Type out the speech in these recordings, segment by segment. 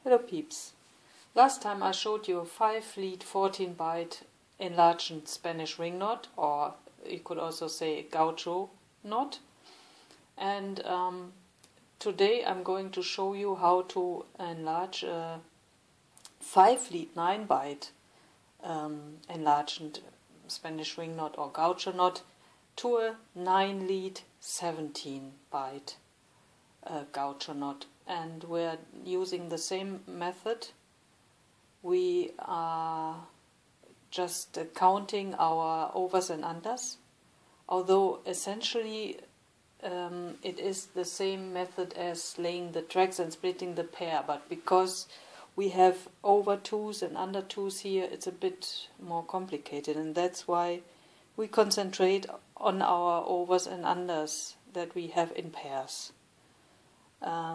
Hello peeps. Last time I showed you a 5-lead 14-byte enlarged Spanish ring knot, or you could also say Gaucho knot. And today I'm going to show you how to enlarge a 5-lead 9-byte enlarged Spanish ring knot or Gaucho knot to a 9-lead 17-byte Gaucho knot. And we're using the same method. We are just counting our overs and unders, although essentially it is the same method as laying the tracks and splitting the pair, but because we have over 2s and under 2s here, it's a bit more complicated, and that's why we concentrate on our overs and unders that we have in pairs.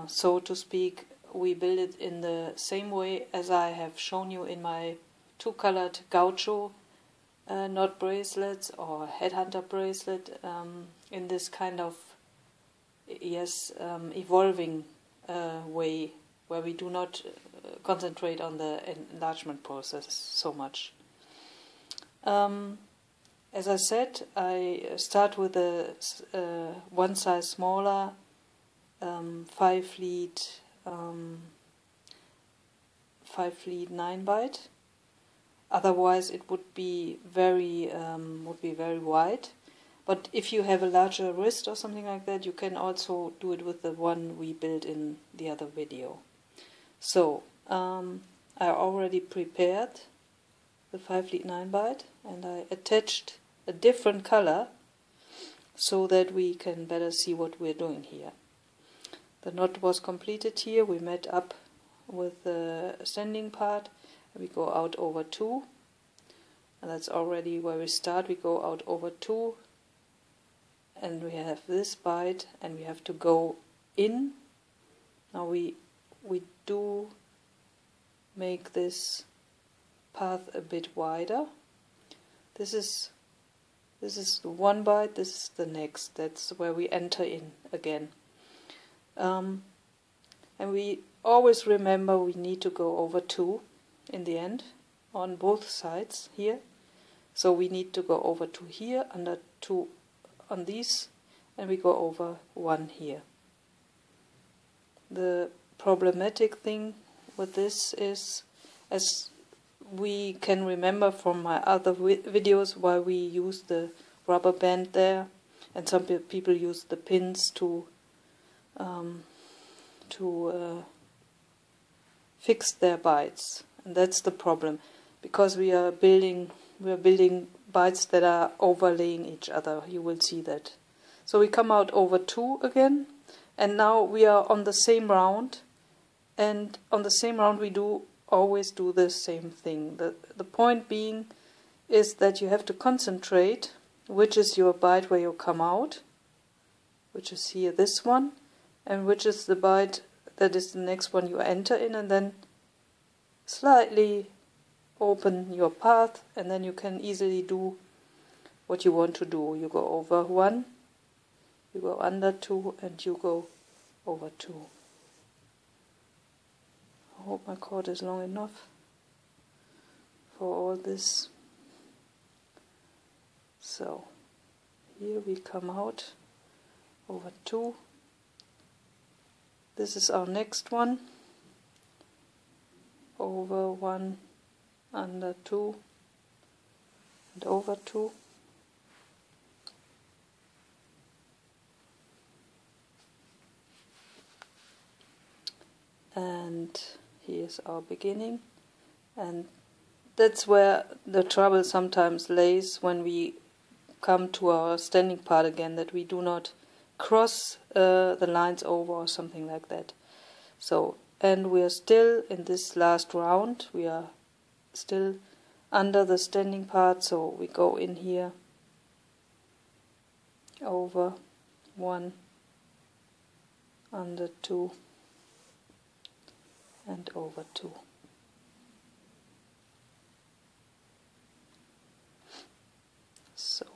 So to speak, we build it in the same way as I have shown you in my two-colored Gaucho knot bracelets or headhunter bracelet, in this kind of evolving way where we do not concentrate on the enlargement process so much. As I said, I start with a one size smaller 5-lead 9-byte. Otherwise, it would be very wide. But if you have a larger wrist or something like that, you can also do it with the one we built in the other video. So I already prepared the 5-lead 9-byte, and I attached a different color so that we can better see what we're doing here. The knot was completed here. We met up with the standing part. We go out over 2, and that's already where we start. We go out over 2, and we have this bite, and we have to go in. Now we do make this path a bit wider. This is the one bite. This is the next. That's where we enter in again. And we always remember we need to go over 2 in the end on both sides here. So we need to go over 2 here, under 2 on these, and we go over 1 here. The problematic thing with this is, as we can remember from my other videos, why we use the rubber band there, and some people use the pins to fix their bites, and that's the problem, because we are building bites that are overlaying each other. You will see that. So we come out over 2 again, and now we are on the same round, and on the same round we always do the same thing. The point being is that you have to concentrate which is your bite where you come out, which is here this one, and which is the bite that is the next one you enter in, and then slightly open your path, and then you can easily do what you want to do. You go over 1, you go under 2, and you go over 2. I hope my cord is long enough for all this. So here we come out over 2. This is our next one. Over 1, under 2, and over 2. And here's our beginning. And that's where the trouble sometimes lays when we come to our standing part again, that we do not cross the lines over or something like that. So, and we are still in this last round, we are still under the standing part, so we go in here over 1, under 2, and over 2. So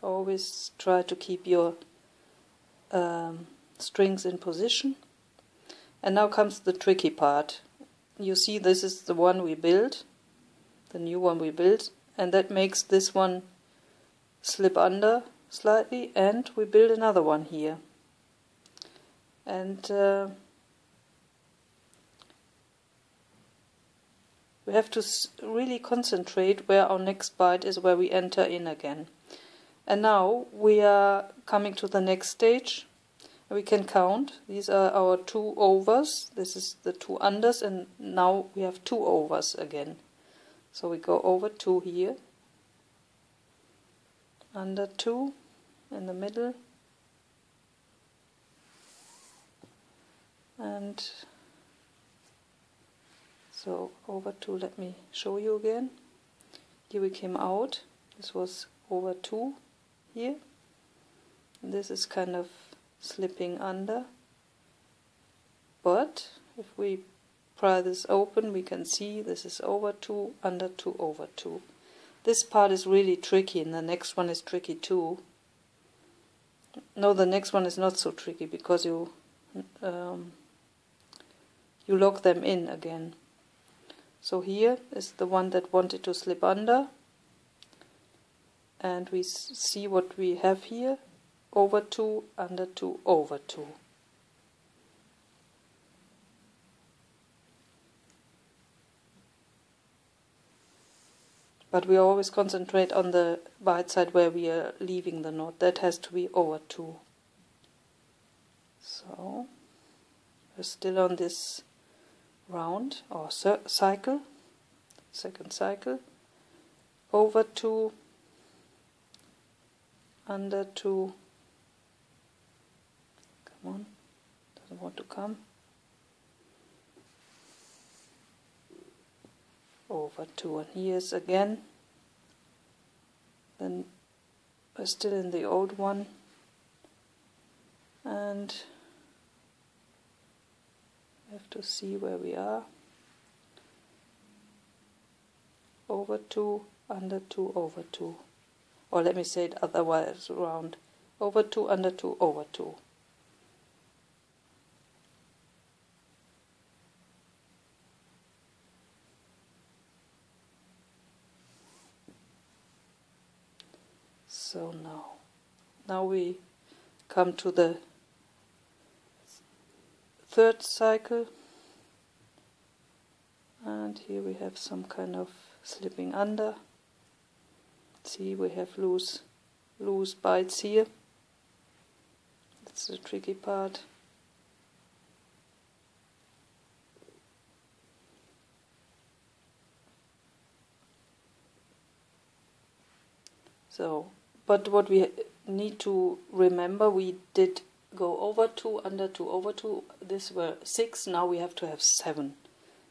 always try to keep your strings in position, And now comes the tricky part. You see, this is the one we built, the new one we built, and that makes this one slip under slightly, and we build another one here. And we have to really concentrate where our next byte is, where we enter in again. And now we are coming to the next stage. We can count. These are our 2 overs. This is the 2 unders, and now we have 2 overs again. So we go over 2 here, under 2 in the middle, and so over 2. Let me show you again. Here we came out. This was over 2 here. And this is kind of slipping under. But if we pry this open, we can see this is over 2, under 2, over 2. This part is really tricky, and the next one is tricky too. No, the next one is not so tricky because you lock them in again. So here is the one that wanted to slip under, and we see what we have here: over 2, under 2, over 2. But we always concentrate on the byte side where we are leaving the knot. That has to be over 2. So we're still on this round or cycle, second cycle. Over 2, under 2. Come on, doesn't want to come. Over 2, and here's again. Then we're still in the old one, and we have to see where we are. Over 2, under 2, over 2. Or let me say it otherwise around. Over 2, under 2, over 2. So now we come to the third cycle, and here we have some kind of slipping under. See, we have loose bytes here. That's the tricky part. So, but what we need to remember, we did go over 2, under 2, over 2. These were 6, now we have to have 7.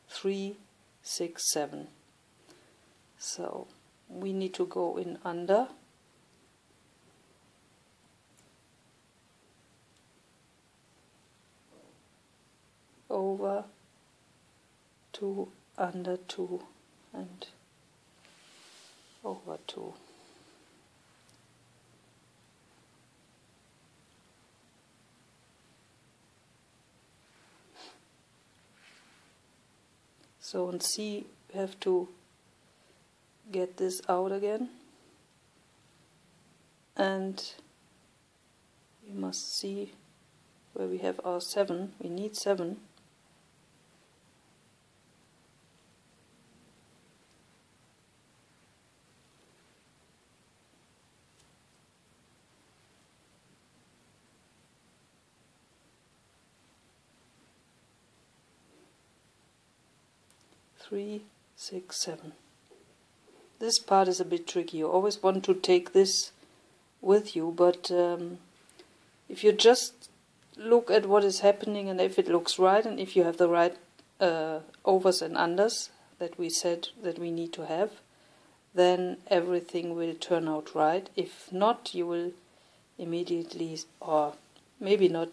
3, 6, 7. So we need to go in under. Over 2, under 2, and over 2. So on C, we have to get this out again, and we must see where we have our 7. We need 7. Three, 6, 7. This part is a bit tricky. You always want to take this with you, but if you just look at what is happening and if it looks right, and if you have the right overs and unders that we said that we need to have, then everything will turn out right. If not, you will immediately, or maybe not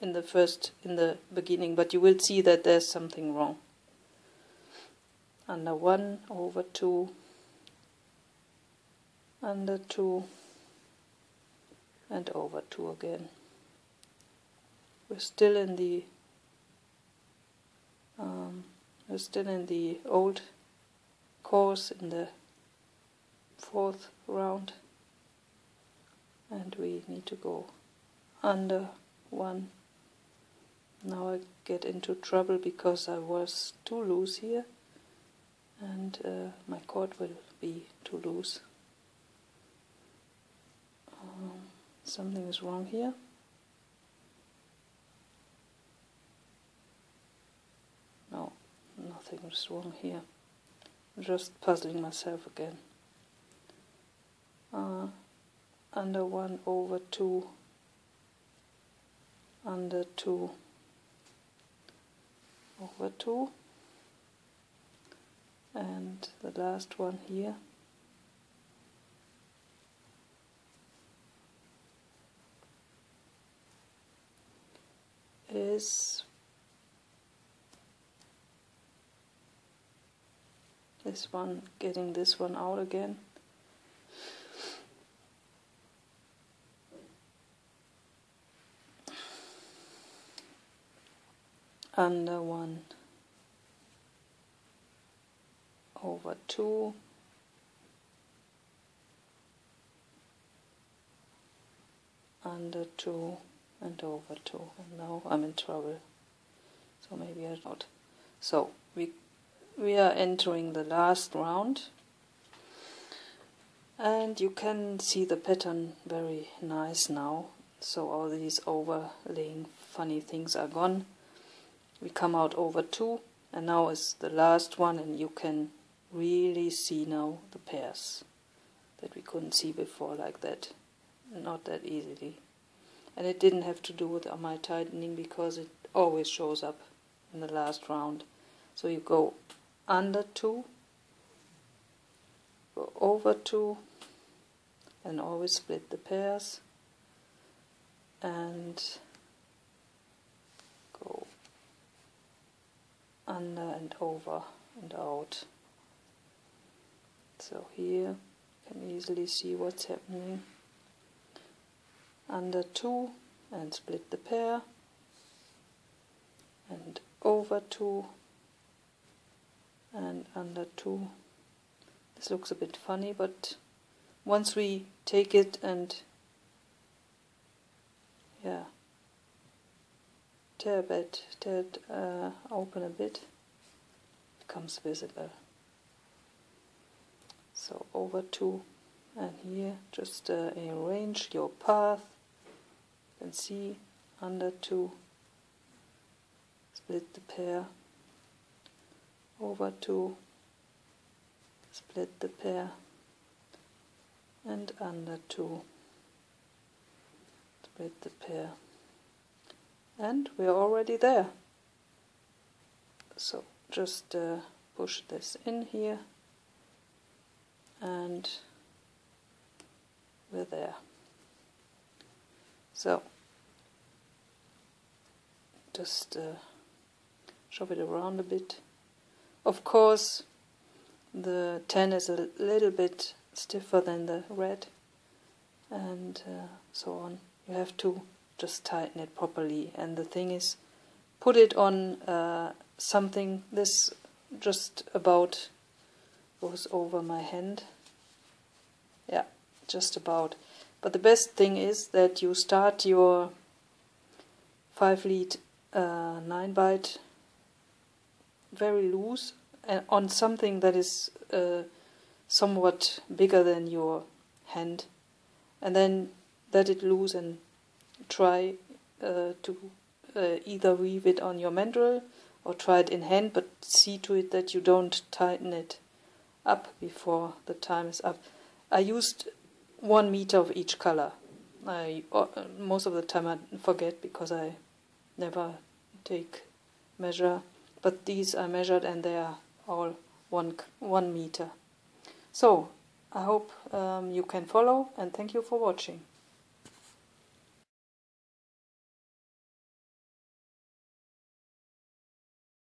in the beginning, but you will see that there's something wrong. Under 1, over 2, under 2, and over 2 again. We're still in the We're still in the old course in the 4th round, and we need to go under 1. Now I get into trouble because I was too loose here, and my cord will be too loose. Something is wrong here. No, nothing is wrong here. I'm just puzzling myself again. Under 1 over 2, under 2 over 2, and the last one here. Is this one, getting this one out again. Under 1 over 2, under 2 and over 2, and now I'm in trouble, so maybe I don't. So we are entering the last round, and you can see the pattern very nice now. So all these overlaying funny things are gone. We come out over 2, and now is the last one, and you can really see now the pairs that we couldn't see before like that, not that easily. And it didn't have to do with my tightening, because it always shows up in the last round. So you go under 2, go over 2, and always split the pairs, and go under and over and out. So here you can easily see what's happening. Under 2 and split the pair, and over 2 and under 2. This looks a bit funny, but once we take it and tear it open a bit, it becomes visible. So over 2, and here just arrange your path. You can see under 2, split the pair, over 2, split the pair, and under 2, split the pair, and we're already there. So just push this in here, and we're there. So just shove it around a bit. Of course the tan is a little bit stiffer than the red, and so on. You have to just tighten it properly, and the thing is, put it on something. This just about goes over my hand. Yeah, just about. But the best thing is that you start your 5-lead 9-bite very loose, and on something that is somewhat bigger than your hand, and then let it loose and try to either weave it on your mandrel or try it in hand, but see to it that you don't tighten it up before the time is up. I used 1 meter of each color. Most of the time I forget because I never take measure, but these I measured and they are all 1 meter. So I hope you can follow, and thank you for watching.